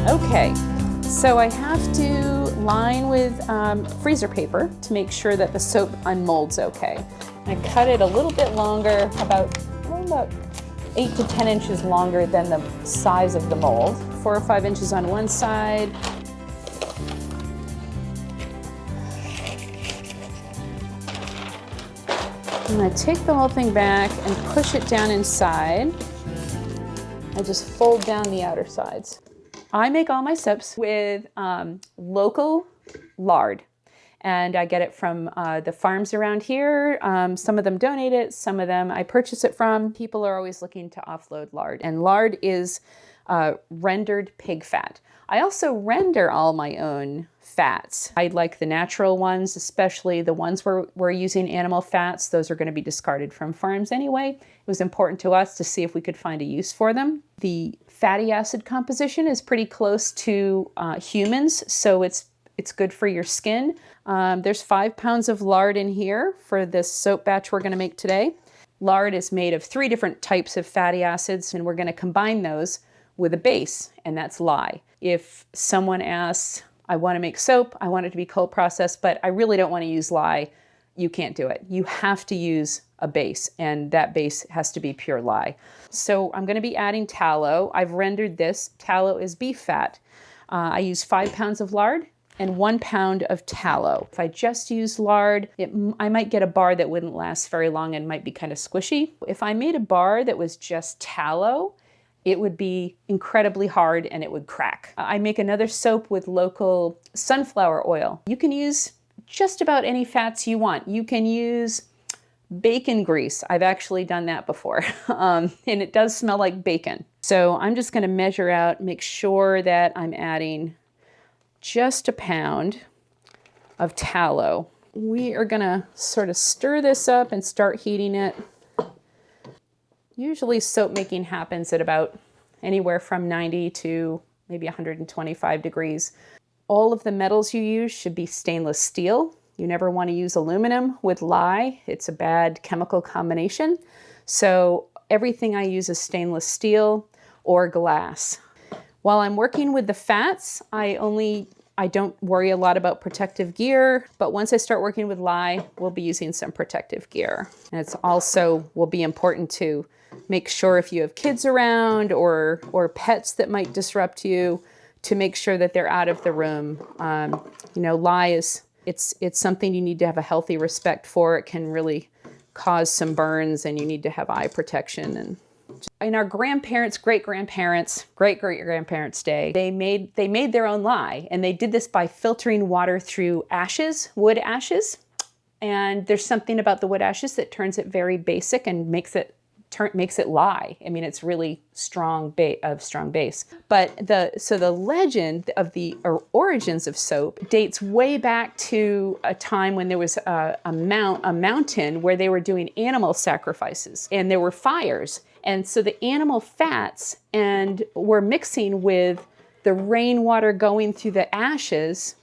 Okay, so I have to line with freezer paper to make sure that the soap unmolds okay. I cut it a little bit longer, about 8 to 10 inches longer than the size of the mold. 4 or 5 inches on one side. I'm going to take the whole thing back and push it down inside. I just fold down the outer sides. I make all my soaps with local lard, and I get it from the farms around here. Some of them donate it, some of them I purchase it from. People are always looking to offload lard, and lard is rendered pig fat. I also render all my own fats. I like the natural ones, especially the ones where we're using animal fats. Those are going to be discarded from farms anyway. It was important to us to see if we could find a use for them. The fatty acid composition is pretty close to humans, so it's good for your skin. There's 5 pounds of lard in here for this soap batch we're going to make today. Lard is made of 3 different types of fatty acids, and we're going to combine those with a base, and that's lye. If someone asks, I want to make soap, I want it to be cold processed, but I really don't want to use lye, you can't do it. You have to use a base, and that base has to be pure lye. So I'm going to be adding tallow. I've rendered this. Tallow is beef fat. I use 5 pounds of lard and 1 pound of tallow. If I just use lard, I might get a bar that wouldn't last very long and might be kind of squishy. If I made a bar that was just tallow, it would be incredibly hard and it would crack. I make another soap with local sunflower oil. You can use just about any fats you want. You can use bacon grease. I've actually done that before, and it does smell like bacon. So I'm just going to measure out, make sure that I'm adding just a pound of tallow. We are going to sort of stir this up and start heating it. Usually soap making happens at about anywhere from 90 to maybe 125 degrees. All of the metals you use should be stainless steel. You never want to use aluminum with lye. It's a bad chemical combination. So everything I use is stainless steel or glass. While I'm working with the fats, I don't worry a lot about protective gear, but once I start working with lye, we'll be using some protective gear. And it's also will be important to make sure if you have kids around or pets that might disrupt you, to make sure that they're out of the room. Lye is, it's something you need to have a healthy respect for. It can really cause some burns, and you need to have eye protection. And in our grandparents, great-grandparents' day, they made their own lye, and they did this by filtering water through ashes, wood ashes. And there's something about the wood ashes that turns it very basic and makes it lye. I mean, it's really strong base. But the legend of the origins of soap dates way back to a time when there was a mountain where they were doing animal sacrifices, and there were fires. And so the animal fats were mixing with the rainwater going through the ashes,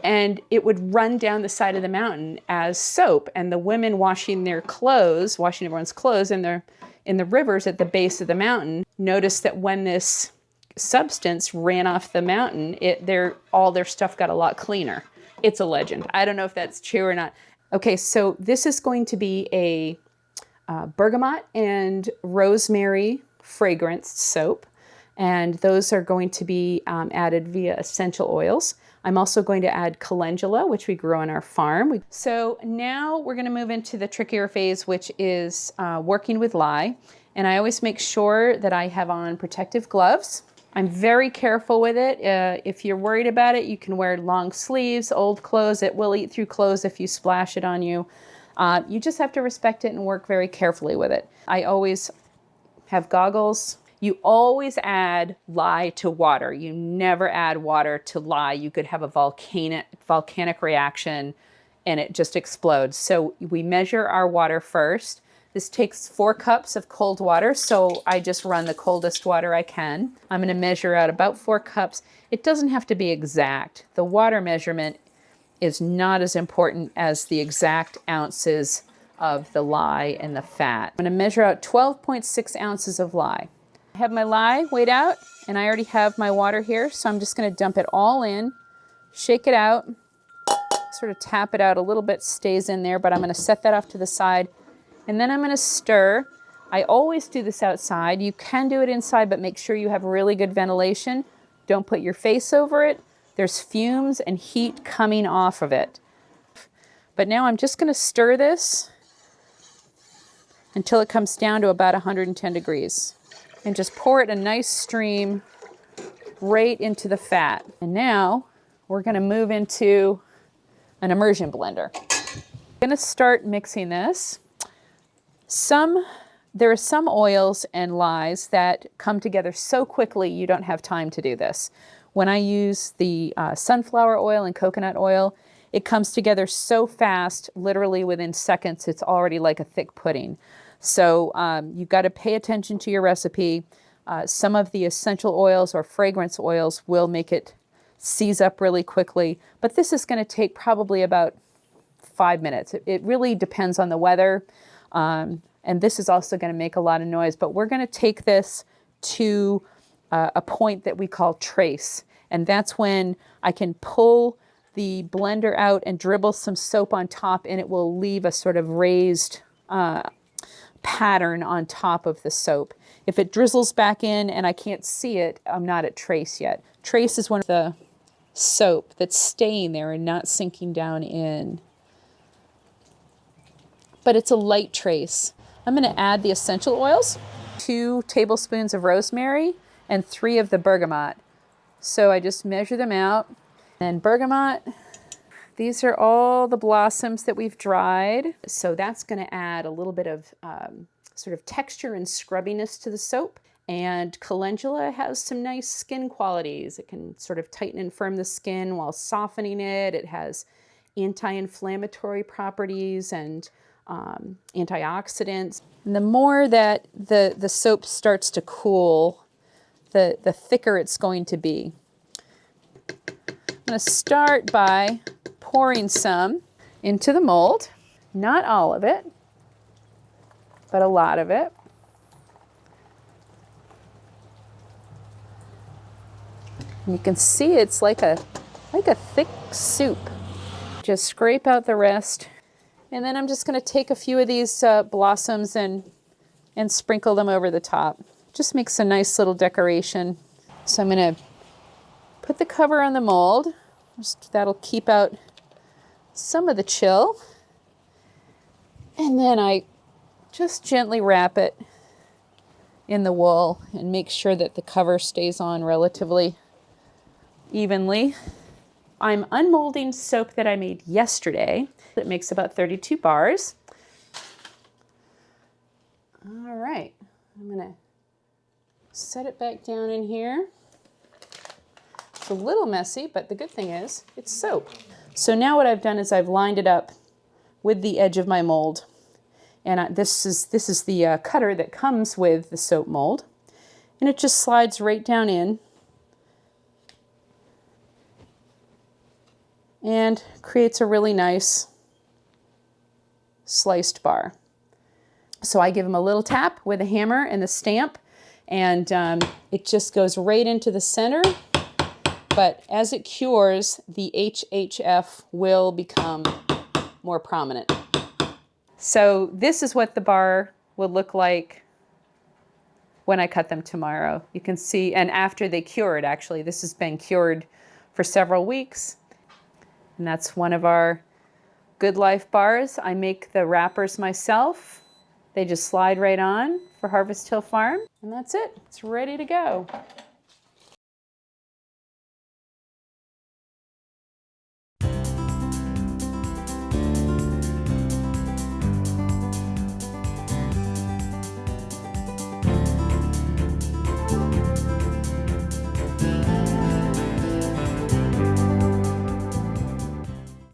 and it would run down the side of the mountain as soap. And the women washing everyone's clothes in the rivers at the base of the mountain noticed that when this substance ran off the mountain, all their stuff got a lot cleaner. It's a legend. I don't know if that's true or not. Okay, so this is going to be a bergamot and rosemary fragranced soap, and those are going to be added via essential oils. I'm also going to add calendula, which we grow on our farm. So now we're going to move into the trickier phase, which is working with lye. And I always make sure that I have on protective gloves. I'm very careful with it. If you're worried about it, you can wear long sleeves, old clothes. It will eat through clothes if you splash it on you. You just have to respect it and work very carefully with it. I always have goggles. You always add lye to water. You never add water to lye. You could have a volcanic reaction and it just explodes. So we measure our water first. This takes 4 cups of cold water, so I just run the coldest water I can. I'm going to measure out about 4 cups. It doesn't have to be exact. The water measurement is not as important as the exact ounces of the lye and the fat. I'm going to measure out 12.6 ounces of lye. I have my lye weighed out, and I already have my water here, so I'm just going to dump it all in, shake it out, sort of tap it out a little bit, stays in there, but I'm going to set that off to the side, and then I'm going to stir. I always do this outside. You can do it inside, but make sure you have really good ventilation. Don't put your face over it. There's fumes and heat coming off of it. But now I'm just going to stir this until it comes down to about 110 degrees. And just pour it a nice stream right into the fat. And now we're going to move into an immersion blender. I'm going to start mixing this. There are some oils and lyes that come together so quickly you don't have time to do this. When I use the sunflower oil and coconut oil, it comes together so fast, literally within seconds, it's already like a thick pudding. So you've got to pay attention to your recipe. Some of the essential oils or fragrance oils will make it seize up really quickly, but this is going to take probably about 5 minutes. It really depends on the weather. And this is also going to make a lot of noise, but we're going to take this to a point that we call trace. And that's when I can pull the blender out and dribble some soap on top, and it will leave a sort of raised pattern on top of the soap. If it drizzles back in and I can't see it, I'm not at trace yet. Trace is one of the soap that's staying there and not sinking down in. But it's a light trace. I'm going to add the essential oils, 2 tablespoons of rosemary and 3 of the bergamot. So I just measure them out. And bergamot, these are all the blossoms that we've dried. So that's going to add a little bit of sort of texture and scrubbiness to the soap. And calendula has some nice skin qualities. It can sort of tighten and firm the skin while softening it. It has anti-inflammatory properties and antioxidants. And the more that the soap starts to cool, the thicker it's going to be. I'm going to start by pouring some into the mold. Not all of it, but a lot of it. And you can see it's like a thick soup. Just scrape out the rest. And then I'm just going to take a few of these blossoms and sprinkle them over the top. Just makes a nice little decoration. So I'm going to put the cover on the mold. That'll keep out some of the chill. And then I just gently wrap it in the wool and make sure that the cover stays on relatively evenly. I'm unmolding soap that I made yesterday. It makes about 32 bars. All right, I'm gonna set it back down in here. It's a little messy, but the good thing is it's soap. So now what I've done is I've lined it up with the edge of my mold. And this is the cutter that comes with the soap mold. And it just slides right down in and creates a really nice sliced bar. So I give them a little tap with a hammer and the stamp, and it just goes right into the center. But as it cures, the HHF will become more prominent. So this is what the bar will look like when I cut them tomorrow. You can see, and after they cure it, actually, this has been cured for several weeks. And that's one of our Good Life bars. I make the wrappers myself. They just slide right on for Harvest Hill Farm. And that's it. It's ready to go.